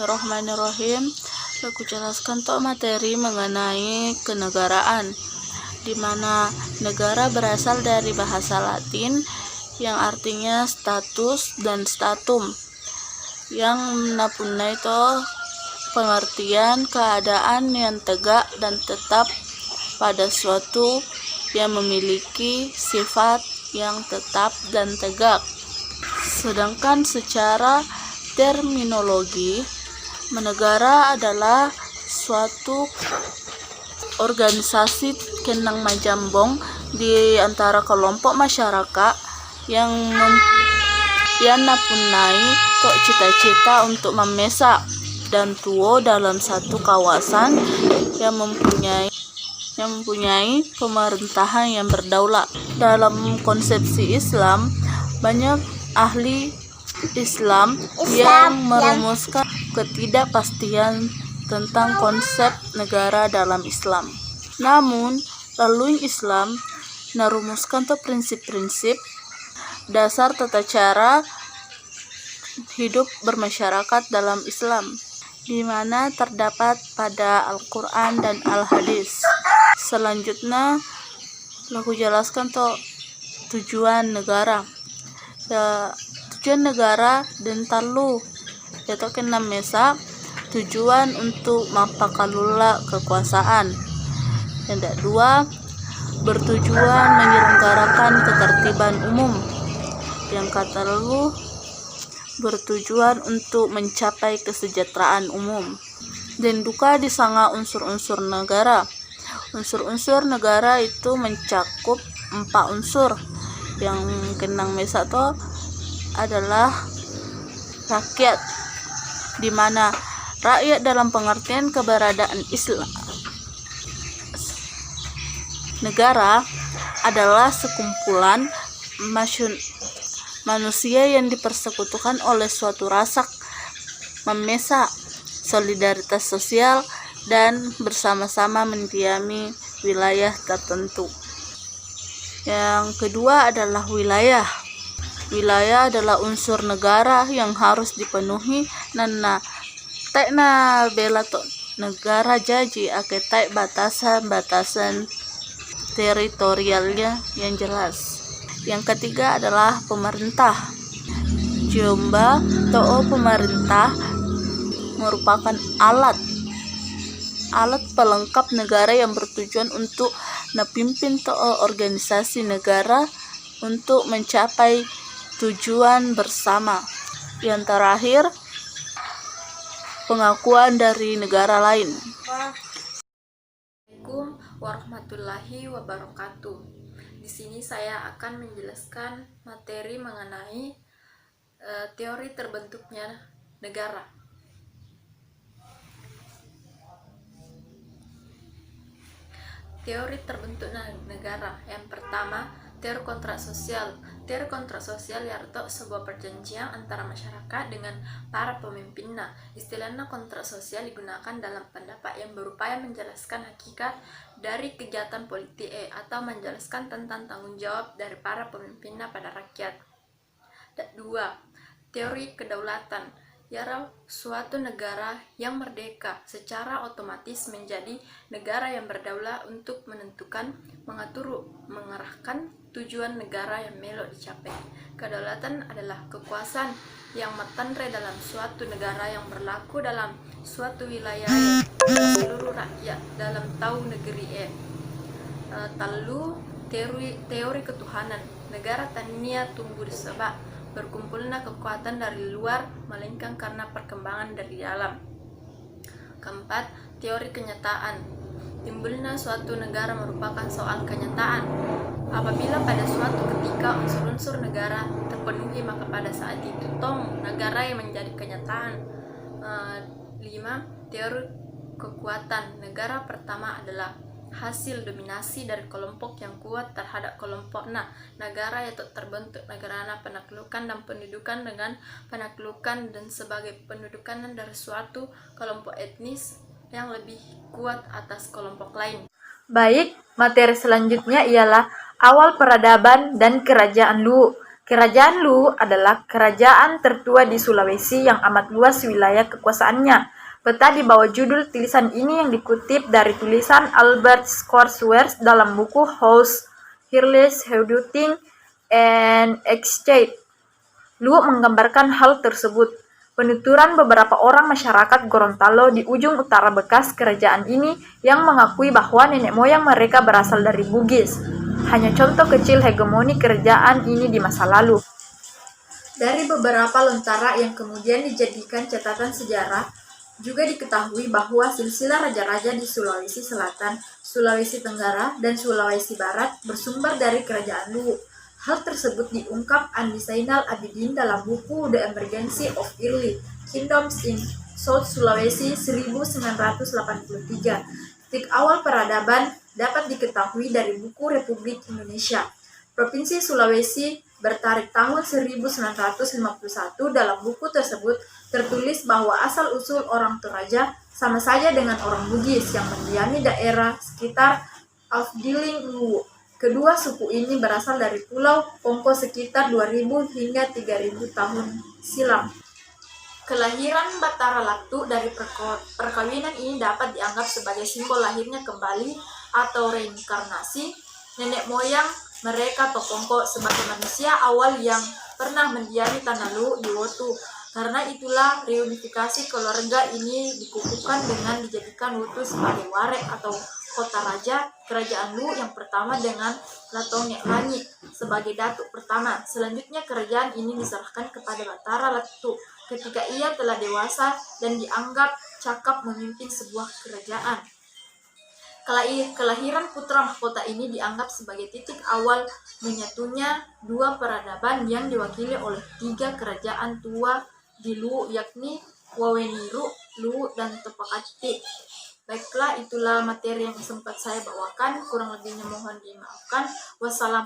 Bismillahirrahmanirrahim. Aku jelaskan materi mengenai kenegaraan, di mana negara berasal dari bahasa Latin yang artinya status dan statum, yang napunna itu pengertian keadaan yang tegak dan tetap pada suatu yang memiliki sifat yang tetap dan tegak. Sedangkan secara terminologi, negara adalah suatu organisasi kenang majambong di antara kelompok masyarakat yang napunai tok cita-cita untuk memesak dan tuo dalam satu kawasan yang mempunyai pemerintahan yang berdaulat. Dalam konsepsi Islam, banyak ahli Islam yang merumuskan ketidakpastian tentang konsep negara dalam Islam. Namun, lalu Islam merumuskan prinsip-prinsip dasar tata cara hidup bermasyarakat dalam Islam, di mana terdapat pada Al-Quran dan Al-Hadis. Selanjutnya, aku jelaskan tujuan negara. Tujuan negara dan talu yaitu kena mesa tujuan untuk mapakalula kekuasaan. Yang kedua, bertujuan menyelenggarakan ketertiban umum. Yang ketiga, bertujuan untuk mencapai kesejahteraan umum. Dan duka disanga unsur-unsur negara. Unsur-unsur negara itu mencakup 4 unsur. Yang kenang mesa adalah rakyat, di mana rakyat dalam pengertian keberadaan Islam. Negara adalah sekumpulan manusia yang dipersekutukan oleh suatu rasa memesa, solidaritas sosial, dan bersama-sama mendiami wilayah tertentu. Yang kedua adalah wilayah. Wilayah adalah unsur negara yang harus dipenuhi nana bela negara jaji aketai batasan teritorialnya yang jelas. Yang ketiga adalah pemerintah. Jomba pemerintah merupakan alat pelengkap negara yang bertujuan untuk napimpin organisasi negara untuk mencapai tujuan bersama. Yang terakhir, pengakuan dari negara lain. Assalamualaikum warahmatullahi wabarakatuh. Di sini saya akan menjelaskan materi mengenai teori terbentuknya negara. Teori terbentuknya negara. Yang pertama, teori kontrak sosial. Teori kontrak sosial yaitu sebuah perjanjian antara masyarakat dengan para pemimpinnya. Istilahnya kontrak sosial digunakan dalam pendapat yang berupaya menjelaskan hakikat dari kegiatan politik atau menjelaskan tentang tanggung jawab dari para pemimpinnya pada rakyat. Dua, teori kedaulatan. Yaitu suatu negara yang merdeka secara otomatis menjadi negara yang berdaulat untuk menentukan, mengatur, mengarahkan tujuan negara yang melok dicapai. Kedaulatan adalah kekuasaan yang matandre dalam suatu negara yang berlaku dalam suatu wilayah seluruh rakyat dalam negeri. Talu teori ketuhanan. Negara tania tumbuh disebab berkumpulnya kekuatan dari luar melainkan karena perkembangan dari dalam. Keempat, teori kenyataan. Timbulnya suatu negara merupakan soal kenyataan. Apabila pada suatu ketika unsur-unsur negara terpenuhi, maka pada saat itu negara yang menjadi kenyataan. 5. Teori kekuatan. Negara pertama adalah hasil dominasi dari kelompok yang kuat terhadap kelompok. Negara itu terbentuk negara penaklukan dan pendudukan dengan penaklukan dan sebagai pendudukan dari suatu kelompok etnis yang lebih kuat atas kelompok lain. Baik, materi selanjutnya ialah awal peradaban dan kerajaan dulu. Kerajaan Lu adalah kerajaan tertua di Sulawesi yang amat luas wilayah kekuasaannya. Peta di bawah judul tulisan ini yang dikutip dari tulisan Albert Scoresworth dalam buku House Hirles Heuduting and Exchange. Lu menggambarkan hal tersebut. Penuturan beberapa orang masyarakat Gorontalo di ujung utara bekas kerajaan ini yang mengakui bahwa nenek moyang mereka berasal dari Bugis. Hanya contoh kecil hegemoni kerajaan ini di masa lalu. Dari beberapa lontara yang kemudian dijadikan catatan sejarah, juga diketahui bahwa silsilah raja-raja di Sulawesi Selatan, Sulawesi Tenggara, dan Sulawesi Barat bersumber dari kerajaan Luwu. Hal tersebut diungkap Andi Zainal Abidin dalam buku The Emergency of Early Kingdoms in South Sulawesi 1983. Titik awal peradaban dapat diketahui dari buku Republik Indonesia. Provinsi Sulawesi bertarik tahun 1951. Dalam buku tersebut tertulis bahwa asal-usul orang Toraja sama saja dengan orang Bugis yang mendiami daerah sekitar Afdiling Luwu. Kedua suku ini berasal dari Pulau Pongko sekitar 2000 hingga 3000 tahun silam. Kelahiran Batara Latu dari perkawinan ini dapat dianggap sebagai simbol lahirnya kembali atau reinkarnasi nenek moyang mereka Topongko sebagai manusia awal yang pernah mendiami tanah Luwu di Wotu. Karena itulah reunifikasi keluarga ini dikukuhkan dengan dijadikan Wotu sebagai warek atau kota raja kerajaan Luwu yang pertama dengan Latongek Lanyi sebagai datuk pertama. Selanjutnya kerajaan ini diserahkan kepada Batara Latu ketika ia telah dewasa dan dianggap cakap memimpin sebuah kerajaan. Kelahiran putra mahkota ini dianggap sebagai titik awal menyatunya dua peradaban yang diwakili oleh tiga kerajaan tua di Luwu, yakni Waweniru, Luwu, dan Topakati. Baiklah, itulah materi yang sempat saya bawakan. Kurang lebihnya mohon dimaafkan. Wassalam.